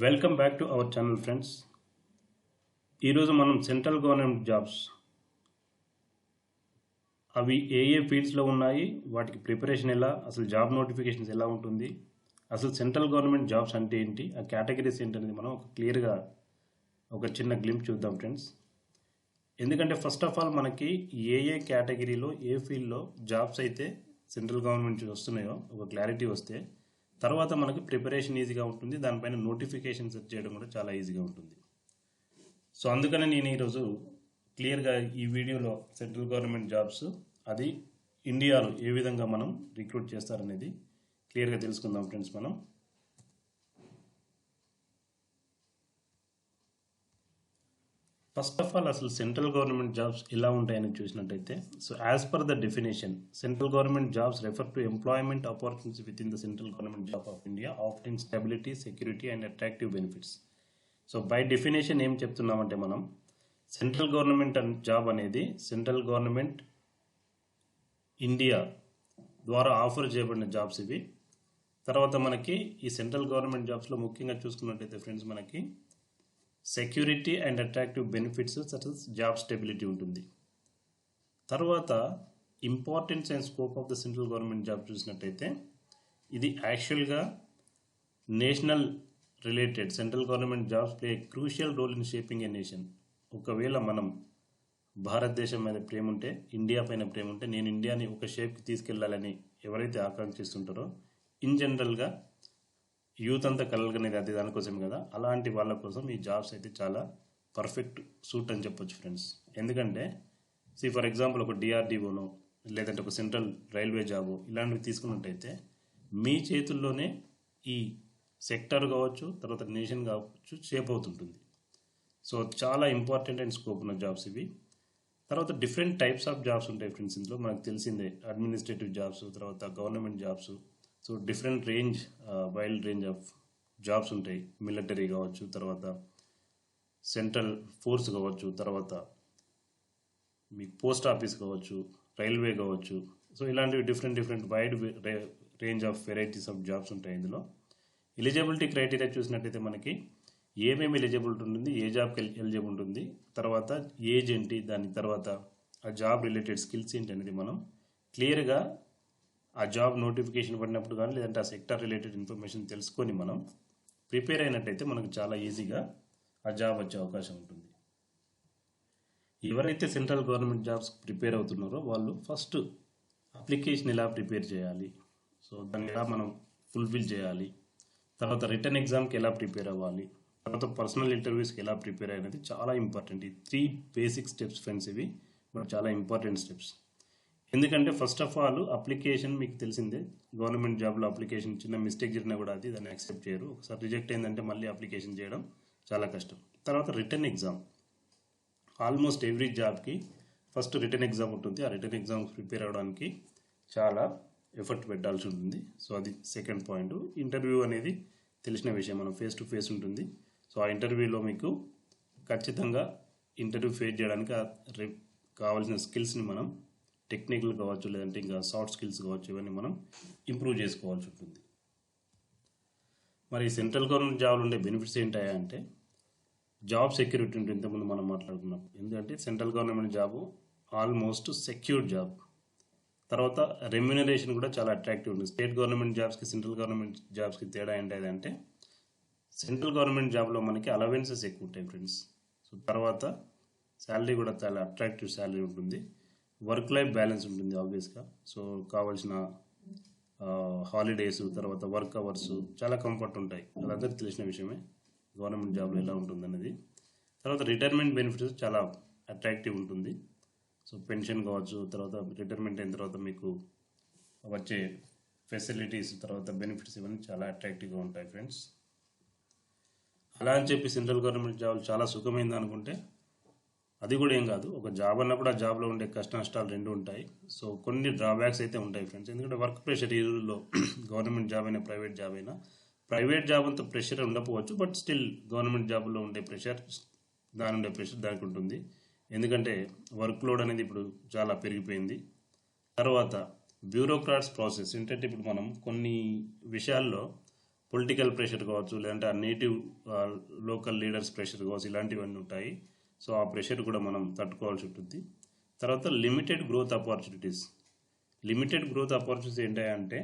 Welcome back to our channel friends. ఈరోజు మనం central government jobs అవి ఏ ఫీల్డ్స్లో ఉన్నాయి, వాటికి ప్రిపరేషన్ ఎలా, అసలు జాబ్ నోటిఫికేషన్స్ ఎలా ఉంటుంది, అసలు సెంట్రల్ గవర్నమెంట్ జాబ్స్ అంటే ఏంటి, ఆ కేటగిరీస్ ఏంటనేది మనం క్లియర్గా ఒక చిన్న గ్లింప్ చూద్దాం ఫ్రెండ్స్. ఎందుకంటే ఫస్ట్ ఆఫ్ ఆల్ మనకి ఏ కేటగిరీలో ఏ ఫీల్డ్లో జాబ్స్ అయితే సెంట్రల్ గవర్నమెంట్ వస్తున్నాయో ఒక క్లారిటీ వస్తే తర్వాత మనకి ప్రిపరేషన్ ఈజీగా ఉంటుంది, దానిపైన నోటిఫికేషన్ సెర్చ్ చేయడం కూడా చాలా ఈజీగా ఉంటుంది. సో అందుకని నేను ఈరోజు క్లియర్గా ఈ వీడియోలో సెంట్రల్ గవర్నమెంట్ జాబ్స్ అది ఇండియాలో ఏ విధంగా మనం రిక్రూట్ చేస్తారనేది క్లియర్గా తెలుసుకుందాం ఫ్రెండ్స్. మనం ఫస్ట్ ఆఫ్ ఆల్ అసలు సెంట్రల్ గవర్నమెంట్ జాబ్స్ ఎలా ఉంటాయని చూసినట్టయితే, so as per the definition central government jobs refer to employment opportunities with in the central government job of India offering stability, security and attractive benefits. So by definition ఏం చెప్తున్నామంటే మనం central government job అనేది central government India ద్వారా offer చేయబడిన jobs ఇవి. తర్వాత మనకి ఈ సెంట్రల్ గవర్నమెంట్ జాబ్స్లో ముఖ్యంగా చూసుకున్నట్టయితే ఫ్రెండ్స్ మనకి security and attractive benefits such as job stability ఉంటుంది. తర్వాత importance and scope of the central government job చూసినట్టయితే ఇది actually national related central government jobs play crucial role in shaping a nation. ఒకవేళ మనం భారతదేశం మీద ప్రేమ ఉంటే, ఇండియా పైన ప్రేమ ఉంటే, నేను ఇండియాని ఒక షేప్కి తీసుకెళ్లాలని ఎవరైతే ఆకాంక్షిస్తుంటారో ఇన్ జనరల్గా యూత్ అంతా కలగనేది అది దానికోసం కదా, అలాంటి వాళ్ళ కోసం ఈ జాబ్స్ అయితే చాలా పర్ఫెక్ట్ సూట్ అని చెప్పొచ్చు ఫ్రెండ్స్. ఎందుకంటే ఫర్ ఎగ్జాంపుల్ ఒక డిఆర్డిఓనో లేదంటే ఒక సెంట్రల్ రైల్వే జాబో ఇలాంటివి తీసుకున్నట్టయితే మీ చేతుల్లోనే ఈ సెక్టర్ కావచ్చు, తర్వాత నేషన్ కావచ్చు షేప్ అవుతుంటుంది. సో చాలా ఇంపార్టెంట్ అండ్ స్కోప్ ఉన్న జాబ్స్ ఇవి. తర్వాత డిఫరెంట్ టైప్స్ ఆఫ్ జాబ్స్ ఉంటాయి ఫ్రెండ్స్. ఇందులో మనకు తెలిసిందే అడ్మినిస్ట్రేటివ్ జాబ్స్, తర్వాత government jobs. So different wild range of jobs ఉంటాయి. మిలిటరీ కావచ్చు, తర్వాత సెంట్రల్ ఫోర్స్ కావచ్చు, తర్వాత మీకు పోస్ట్ ఆఫీస్ కావచ్చు, రైల్వే కావచ్చు. సో ఇలాంటివి different wide range of varieties of jobs ఉంటాయి. ఇందులో ఎలిజిబిలిటీ క్రైటీరియా చూసినట్టయితే మనకి ఏమేమి ఎలిజిబిలిటీ ఉంటుంది, ఏ జాబ్కి ఎలిజిబుల్ ఉంటుంది, తర్వాత ఏజ్ ఏంటి, దాని తర్వాత ఆ జాబ్ రిలేటెడ్ స్కిల్స్ ఏంటి అనేది మనం క్లియర్గా ఆ జాబ్ నోటిఫికేషన్ పడినప్పుడు కానీ లేదంటే ఆ సెక్టర్ రిలేటెడ్ ఇన్ఫర్మేషన్ తెలుసుకొని మనం ప్రిపేర్ అయినట్టయితే మనకు చాలా ఈజీగా ఆ జాబ్ వచ్చే అవకాశం ఉంటుంది. ఎవరైతే సెంట్రల్ గవర్నమెంట్ జాబ్స్ ప్రిపేర్ అవుతున్నారో వాళ్ళు ఫస్ట్ అప్లికేషన్ ఎలా ప్రిపేర్ చేయాలి, సో దాన్ని ఎలా మనం ఫుల్ఫిల్ చేయాలి, తర్వాత రిటర్న్ ఎగ్జామ్కి ఎలా ప్రిపేర్ అవ్వాలి, తర్వాత పర్సనల్ ఇంటర్వ్యూస్కి ఎలా ప్రిపేర్ అనేది చాలా ఇంపార్టెంట్. ఈ 3 బేసిక్ స్టెప్స్ ఫ్రెండ్స్ ఇవి, బట్ చాలా ఇంపార్టెంట్ స్టెప్స్. ఎందుకంటే ఫస్ట్ ఆఫ్ ఆల్ అప్లికేషన్ మీకు తెలిసిందే, గవర్నమెంట్ జాబ్లో అప్లికేషన్ చిన్న మిస్టేక్ జరిగినా కూడా దాన్ని యాక్సెప్ట్ చేయరు. ఒకసారి రిజెక్ట్ అయిందంటే మళ్ళీ అప్లికేషన్ చేయడం చాలా కష్టం. తర్వాత రిటర్న్ ఎగ్జామ్, ఆల్మోస్ట్ ఎవ్రీ జాబ్కి ఫస్ట్ రిటర్న్ ఎగ్జామ్ ఉంటుంది. ఆ రిటర్న్ ఎగ్జామ్ ప్రిపేర్ అవ్వడానికి చాలా ఎఫర్ట్ పెట్టాల్సి ఉంటుంది. సో అది సెకండ్ పాయింట్. ఇంటర్వ్యూ అనేది తెలిసిన విషయం, మనం ఫేస్ టు ఫేస్ ఉంటుంది. సో ఆ ఇంటర్వ్యూలో మీకు ఖచ్చితంగా ఇంటర్వ్యూ ఫేస్ చేయడానికి కావాల్సిన స్కిల్స్ని మనం టెక్నికల్ కావచ్చు, లేదంటే ఇంకా సాఫ్ట్ స్కిల్స్ కావచ్చు, ఇవన్నీ మనం ఇంప్రూవ్ చేసుకోవాల్సి ఉంటుంది. మరి సెంట్రల్ గవర్నమెంట్ జాబ్లు ఉండే బెనిఫిట్స్ ఏంటాయా అంటే జాబ్ సెక్యూరిటీ ఉంటుంది. ఇంతకుముందు మనం మాట్లాడుకున్నాం. ఎందుకంటే central government job almost secured job. తర్వాత రెమ్యూనరేషన్ కూడా చాలా అట్రాక్టివ్ ఉంటుంది. స్టేట్ గవర్నమెంట్ జాబ్స్కి సెంట్రల్ గవర్నమెంట్ జాబ్స్కి తేడా ఏంటంటే సెంట్రల్ గవర్నమెంట్ జాబ్లో మనకి అలవెన్సెస్ ఎక్కువ ఉంటాయి ఫ్రెండ్స్. సో తర్వాత శాలరీ కూడా చాలా అట్రాక్టివ్ శాలరీ ఉంటుంది. వర్క్ లైఫ్ బ్యాలెన్స్ ఉంటుంది ఆబ్వియస్గా. సో కావాల్సిన హాలిడేస్, తర్వాత వర్క్ అవర్స్ చాలా కంఫర్ట్ ఉంటాయి. అదందరికీ తెలిసిన విషయమే గవర్నమెంట్ జాబ్లో ఎలా ఉంటుంది అనేది. తర్వాత రిటైర్మెంట్ బెనిఫిట్స్ చాలా అట్రాక్టివ్ ఉంటుంది. సో పెన్షన్ కావచ్చు, తర్వాత రిటైర్మెంట్ అయిన తర్వాత మీకు వచ్చే ఫెసిలిటీస్, తర్వాత బెనిఫిట్స్ ఇవన్నీ చాలా అట్రాక్టివ్గా ఉంటాయి ఫ్రెండ్స్. అలా అని చెప్పి సెంట్రల్ గవర్నమెంట్ జాబ్లు చాలా సుఖమైంది అనుకుంటే అది కూడా ఏం కాదు. ఒక జాబ్ అన్నప్పుడు ఆ జాబ్లో ఉండే కష్ట నష్టాలు రెండు ఉంటాయి. సో కొన్ని డ్రాబ్యాక్స్ అయితే ఉంటాయి ఫ్రెండ్స్. ఎందుకంటే వర్క్ ప్రెషర్ ఈ రోజుల్లో గవర్నమెంట్ జాబ్ అయినా ప్రైవేట్ జాబ్ అయినా, ప్రైవేట్ జాబ్ అంత ప్రెషర్ ఉండకపోవచ్చు, బట్ స్టిల్ గవర్నమెంట్ జాబ్లో ఉండే ప్రెషర్ దానికి ఉంటుంది. ఎందుకంటే వర్క్ లోడ్ అనేది ఇప్పుడు చాలా పెరిగిపోయింది. తర్వాత బ్యూరోక్రాట్స్ ప్రాసెస్ ఏంటంటే ఇప్పుడు మనం కొన్ని విషయాల్లో పొలిటికల్ ప్రెషర్ కావచ్చు, లేదంటే ఆ నేటివ్ లోకల్ లీడర్స్ ప్రెషర్ కావచ్చు, ఇలాంటివన్నీ ఉంటాయి. సో ఆ ప్రెషర్ కూడా మనం తట్టుకోవాల్సి ఉంటుంది. తర్వాత limited growth opportunities. Limited growth opportunities ఏంటంటే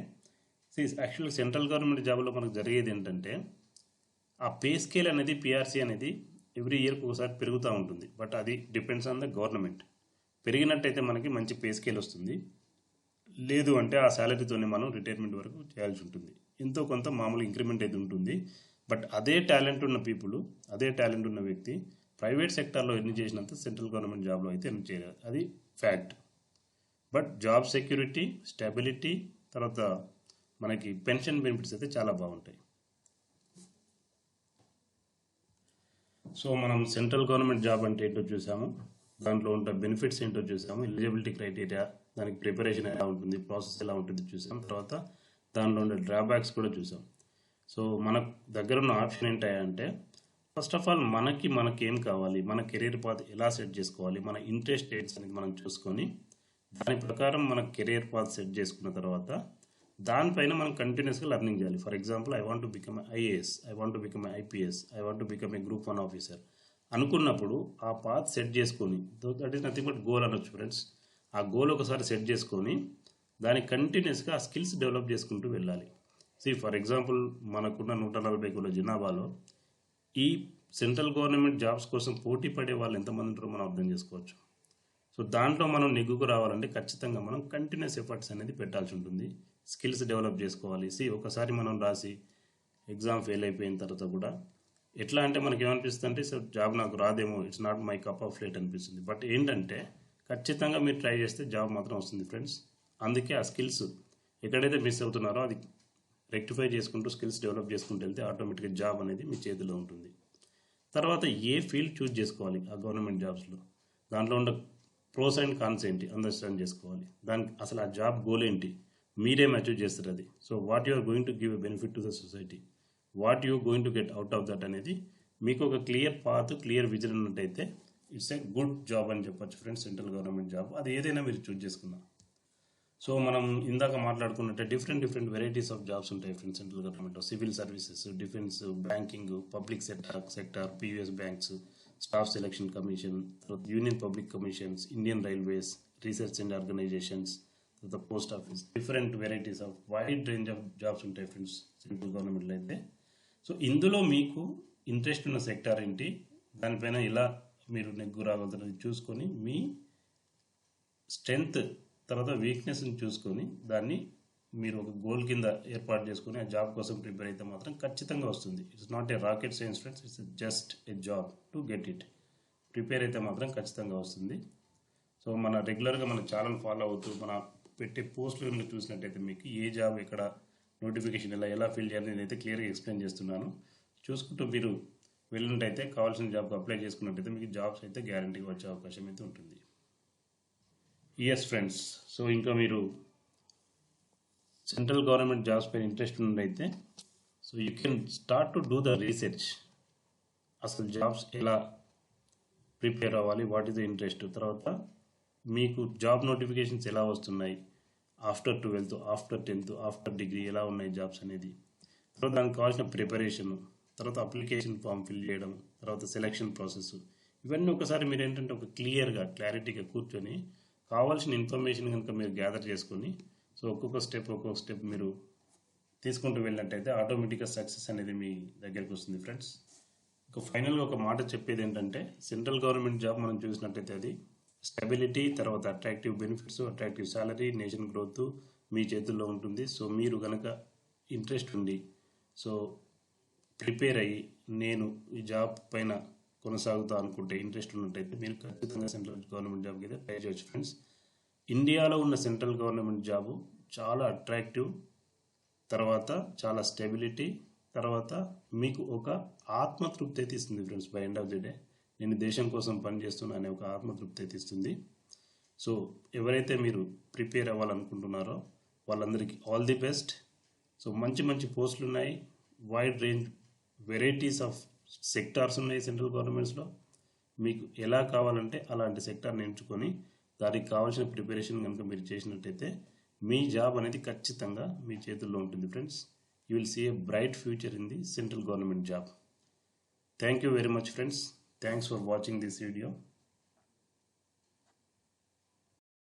యాక్చువల్గా సెంట్రల్ గవర్నమెంట్ జాబ్లో మనకు జరిగేది ఏంటంటే ఆ పే స్కేల్ అనేది, పిఆర్సీ అనేది ఎవ్రీ ఇయర్కి ఒకసారి పెరుగుతూ ఉంటుంది. బట్ అది డిపెండ్స్ ఆన్ ద గవర్నమెంట్. పెరిగినట్టయితే మనకి మంచి పే స్కేల్ వస్తుంది. లేదు అంటే ఆ శాలరీతోనే మనం రిటైర్మెంట్ వరకు చేయాల్సి ఉంటుంది. ఎంతో కొంత మామూలు ఇంక్రిమెంట్ అయితే ఉంటుంది. బట్ అదే టాలెంట్ ఉన్న అదే టాలెంట్ ఉన్న వ్యక్తి ప్రైవేట్ సెక్టార్లో ఎన్ని చేసినంత సెంట్రల్ గవర్నమెంట్ జాబ్లో అయితే ఎన్ని చేయలేదు. అది fact. But job security, stability, తర్వాత మనకి పెన్షన్ బెనిఫిట్స్ అయితే చాలా బాగుంటాయి. సో మనం సెంట్రల్ గవర్నమెంట్ జాబ్ అంటే ఏంటో చూసాము, దాంట్లో ఉండే బెనిఫిట్స్ ఏంటో చూసాము, ఎలిజిబిలిటీ క్రైటీరియా, దానికి ప్రిపరేషన్ ఎలా ఉంటుంది, ప్రాసెస్ ఎలా ఉంటుంది చూసాం. తర్వాత దానిలో ఉండే డ్రాబ్యాక్స్ కూడా చూసాం. సో మన దగ్గర ఉన్న ఆప్షన్ ఏంటంటే ఫస్ట్ ఆఫ్ ఆల్ మనకేం కావాలి, మన కెరీర్ పాత్ ఎలా సెట్ చేసుకోవాలి, మన ఇంట్రెస్ట్ రేట్స్ అనేది మనం చూసుకొని దాని ప్రకారం మన కెరీర్ పాత్ సెట్ చేసుకున్న తర్వాత దానిపైన మనం కంటిన్యూస్గా లెర్నింగ్ చేయాలి. For example, I want to become IAS, I want to become IPS, I want to become a group 1 officer అనుకున్నప్పుడు ఆ పాత్ సెట్ చేసుకొని, that is nothing but goal అనొచ్చు ఫ్రెండ్స్. ఆ గోల్ ఒకసారి సెట్ చేసుకొని దాన్ని కంటిన్యూస్గా ఆ స్కిల్స్ డెవలప్ చేసుకుంటూ వెళ్ళాలి. ఫర్ ఎగ్జాంపుల్, మనకున్న 140 కోట్ల జనాభాలో ఈ సెంట్రల్ గవర్నమెంట్ జాబ్స్ కోసం పోటీ పడే వాళ్ళు ఎంతమంది ఉంటారో మనం అర్థం చేసుకోవచ్చు. సో దాంట్లో మనం నెగ్గుకు రావాలంటే ఖచ్చితంగా మనం కంటిన్యూస్ ఎఫర్ట్స్ అనేది పెట్టాల్సి ఉంటుంది. స్కిల్స్ డెవలప్ చేసుకోవాలి. ఒకసారి మనం రాసి ఎగ్జామ్ ఫెయిల్ అయిపోయిన తర్వాత కూడా ఎట్లా అంటే మనకి ఏమనిపిస్తుంది అంటే జాబ్ నాకు రాదేమో, it's not my cup half plate అనిపిస్తుంది. బట్ ఏంటంటే ఖచ్చితంగా మీరు ట్రై చేస్తే జాబ్ మాత్రం వస్తుంది ఫ్రెండ్స్. అందుకే ఆ స్కిల్స్ ఎక్కడైతే మిస్ అవుతున్నారో అది రెక్టిఫై చేసుకుంటూ స్కిల్స్ డెవలప్ చేసుకుంటూ వెళ్తే ఆటోమేటిక్గా జాబ్ అనేది మీ చేతిలో ఉంటుంది. తర్వాత ఏ ఫీల్డ్ చూజ్ చేసుకోవాలి ఆ గవర్నమెంట్ జాబ్స్లో, దాంట్లో ఉన్న ప్రోస్ అండ్ కాన్స్ ఏంటి అండర్స్టాండ్ చేసుకోవాలి. దానికి అసలు ఆ జాబ్ గోల్ ఏంటి, మీరేం అచీవ్ చేస్తారు అది. So what you are going to give a benefit to the society, what you going to get out of that అనేది మీకు ఒక క్లియర్ పాత్, క్లియర్ విజన్ ఉన్నట్టయితే ఇట్స్ ఏ గుడ్ జాబ్ అని చెప్పొచ్చు ఫ్రెండ్స్. సెంట్రల్ గవర్నమెంట్ జాబ్ అది ఏదైనా మీరు choose చేసుకున్నా. సో మనం ఇందాక మాట్లాడుకున్నట్టే డిఫరెంట్ వెరైటీస్ ఆఫ్ జాబ్స్ ఉంటాయి ఫ్రెండ్స్ సెంట్రల్ గవర్నమెంట్లో. Civil services, defence, banking, public sector, PVS banks, staff selection commission, union public commissions, Indian railways, research and organisations, the post office. Different varieties of wide range of jobs ఉంటాయి friends central గవర్నమెంట్లో అయితే. So ఇందులో మీకు interest ఉన్న sector ఏంటి, దానిపైన ఎలా మీరు నెగ్గు రాగలుగుతారని చూసుకొని మీ స్ట్రెంగ్త్ తర్వాత వీక్నెస్ని చూసుకొని దాన్ని మీరు ఒక గోల్ కింద ఏర్పాటు చేసుకొని ఆ జాబ్ కోసం ప్రిపేర్ అయితే మాత్రం ఖచ్చితంగా వస్తుంది. It's not a rocket science friends, it's just a job to get it. Prepare అయితే మాత్రం ఖచ్చితంగా వస్తుంది. సో మన రెగ్యులర్గా మన ఛానల్ ఫాలో అవుతూ మన పెట్టే పోస్టులను చూసినట్టయితే మీకు ఏ జాబ్ ఎక్కడ నోటిఫికేషన్ ఎలా ఫిల్ చేయాలని నేనైతే క్లియర్గా ఎక్స్ప్లెయిన్ చేస్తున్నాను. చూసుకుంటూ మీరు వెళ్ళినట్టయితే కావాల్సిన జాబ్కి అప్లై చేసుకున్నట్టయితే మీకు జాబ్స్ అయితే గ్యారంటీగా వచ్చే అవకాశం అయితే ఉంటుంది. ఎస్ ఫ్రెండ్స్, సో ఇంకా మీరు సెంట్రల్ గవర్నమెంట్ జాబ్స్ పైన ఇంట్రెస్ట్ ఉన్నట్టయితే so you can start to do the research. అసలు జాబ్స్ ఎలా ప్రిపేర్ అవ్వాలి, వాట్ ఈస్ ద ఇంట్రెస్ట్, తర్వాత మీకు జాబ్ నోటిఫికేషన్స్ ఎలా వస్తున్నాయి after 12th, after 10th, after degree ఎలా ఉన్నాయి జాబ్స్ అనేది, తర్వాత దానికి కావాల్సిన ప్రిపరేషన్, తర్వాత అప్లికేషన్ ఫామ్ ఫిల్ చేయడం, తర్వాత సెలెక్షన్ ప్రాసెస్, ఇవన్నీ ఒకసారి మీరు ఏంటంటే ఒక క్లారిటీగా కూర్చొని కావాల్సిన ఇన్ఫర్మేషన్ కనుక మీరు గ్యాదర్ చేసుకొని సో ఒక్కొక్క స్టెప్ మీరు తీసుకుంటూ వెళ్ళినట్టయితే ఆటోమేటిక్గా సక్సెస్ అనేది మీ దగ్గరికి వస్తుంది ఫ్రెండ్స్. ఇంకా ఫైనల్గా ఒక మాట చెప్పేది ఏంటంటే సెంట్రల్ గవర్నమెంట్ జాబ్ మనం చూసినట్టయితే అది స్టెబిలిటీ, తర్వాత attractive benefits, attractive salary, nation growth మీ చేతుల్లో ఉంటుంది. సో మీరు కనుక ఇంట్రెస్ట్ ఉండి సో ప్రిపేర్ అయ్యి నేను ఈ జాబ్ పైన కొనసాగుతా అనుకుంటే ఇంట్రెస్ట్ ఉన్నట్టయితే మీరు ఖచ్చితంగా సెంట్రల్ గవర్నమెంట్ జాబ్కి అయితే ట్రై చేయొచ్చు ఫ్రెండ్స్. ఇండియాలో ఉన్న సెంట్రల్ గవర్నమెంట్ జాబు చాలా అట్రాక్టివ్, తర్వాత చాలా స్టెబిలిటీ, తర్వాత మీకు ఒక ఆత్మతృప్తి అయితే ఇస్తుంది friends. By end of the day నేను దేశం కోసం పనిచేస్తున్నా అనే ఒక ఆత్మతృప్తి అయితే ఇస్తుంది. సో ఎవరైతే మీరు ప్రిపేర్ అవ్వాలనుకుంటున్నారో వాళ్ళందరికీ ఆల్ ది బెస్ట్. సో మంచి పోస్టులు ఉన్నాయి, wide range varieties of sectors ఉన్నాయి సెంట్రల్ గవర్నమెంట్స్లో. మీకు ఎలా కావాలంటే అలాంటి సెక్టార్ని ఎంచుకొని దానికి కావాల్సిన ప్రిపరేషన్ కనుక మీరు చేసినట్టయితే మీ జాబ్ అనేది ఖచ్చితంగా మీ చేతుల్లో ఉంటుంది friends. you will see a bright future in the central government job. Thank you very much, friends. Thanks for watching this video.